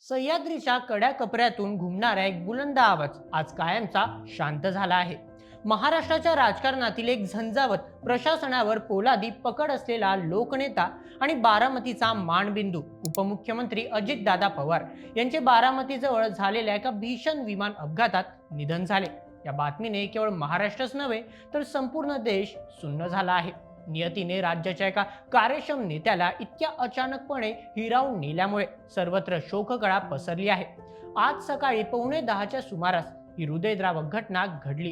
सह्याद्रीच्या कड्या कपऱ्यातून घुमणारा एक बुलंद आवाज आज कायमचा शांत झाला आहे. महाराष्ट्राच्या राजकारणातील एक झंझावत, प्रशासनावर पोलादी पकड असलेला लोकनेता आणि बारामतीचा मानबिंदू उपमुख्यमंत्री अजितदादा पवार यांचे बारामतीजवळ झालेल्या एका भीषण विमान अपघातात निधन झाले. या बातमीने केवळ महाराष्ट्रच नव्हे तर संपूर्ण देश सुन्न झाला आहे. नियतीने राज्याच्या एका कार्यक्षम नेत्याला इतक्या अचानकपणे हिरावून नेल्यामुळे सर्वत्र शोककळा पसरली आहे. आज सकाळी 9:15च्या सुमारास ही हृदयद्रावक घटना घडली.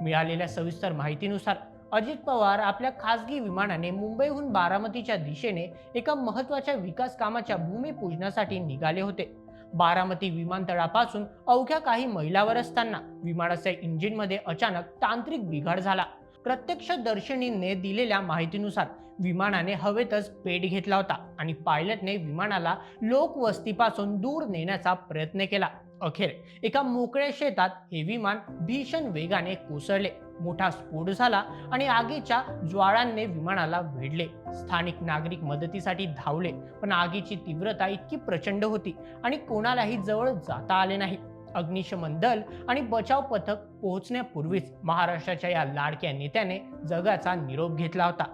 मिळालेल्या सविस्तर माहितीनुसार अजित पवार आपल्या खासगी विमानाने मुंबईहून बारामतीच्या दिशेने एका महत्त्वाच्या विकास कामाच्या भूमिपूजनासाठी निघाले होते. बारामती विमानतळापासून अवघ्या काही मैलावर असताना विमानाच्या इंजिनमध्ये अचानक तांत्रिक बिघाड झाला. प्रत्यक्षदर्शींनी दिलेल्या माहितीनुसार विमानाने हवेतच पेट घेतला होता आणि पायलटने विमानाला लोकवस्तीपासून दूर नेण्याचा प्रयत्न केला. अखेर एका मोकळ्या शेतात हे विमान भीषण वेगाने कोसळले. मोठा स्फोट झाला आणि आगीच्या ज्वाळांनी विमानाला वेढले. स्थानिक नागरिक मदतीसाठी धावले, पण आगीची तीव्रता इतकी प्रचंड होती आणि कोणालाही जवळ जाता आले नाही. अग्निशमन दल आणि बचाव पथक पोहोचण्यापूर्वीच महाराष्ट्राच्या या लाडक्या नेत्याने जगाचा निरोप घेतला होता.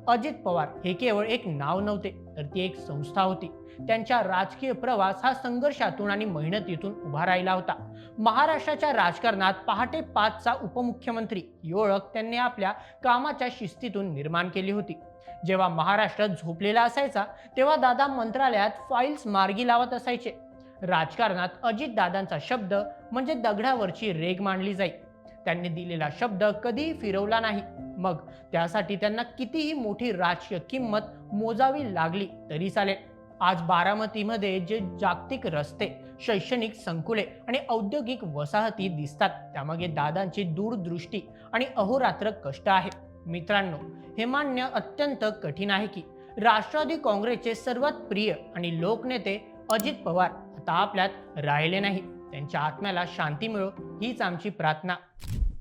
अजित पवार हे केवळ एक नाव नव्हते, तर ती एक संस्था होती. त्यांचा राजकीय प्रवास हा संघर्षातून आणि मेहनतीतून उभा राहिला होता. महाराष्ट्राच्या राजकारणात पहाटे 5चा उपमुख्यमंत्री ही ओळख त्यांनी आपल्या कामाच्या शिस्तीतून निर्माण केली होती. जेव्हा महाराष्ट्र झोपलेला असायचा तेव्हा दादा मंत्रालयात फाईल्स मार्गी लावत असायचे. राजकारणात अजितदादांचा शब्द म्हणजे दगडावरची रेघ मानली जाई. त्यांनी दिलेला शब्द कधीही फिरवला नाही. मग त्यासाठी त्यांना कितीही मोठी राजकीय किंमत मोजावी लागली तरी चालेल. आज बारामतीमध्ये जे जागतिक रस्ते, शैक्षणिक संकुले आणि औद्योगिक वसाहती दिसतात, त्यामागे दादांची दूरदृष्टी आणि अहोरात्र कष्ट आहे. मित्रांनो, हे मानणे अत्यंत कठीण आहे की राष्ट्रवादी काँग्रेसचे सर्वात प्रिय आणि लोकनेते अजित पवार आता आपल्यात राहिले नाही. त्यांच्या आत्म्याला शांती मिळो हीच आमची प्रार्थना.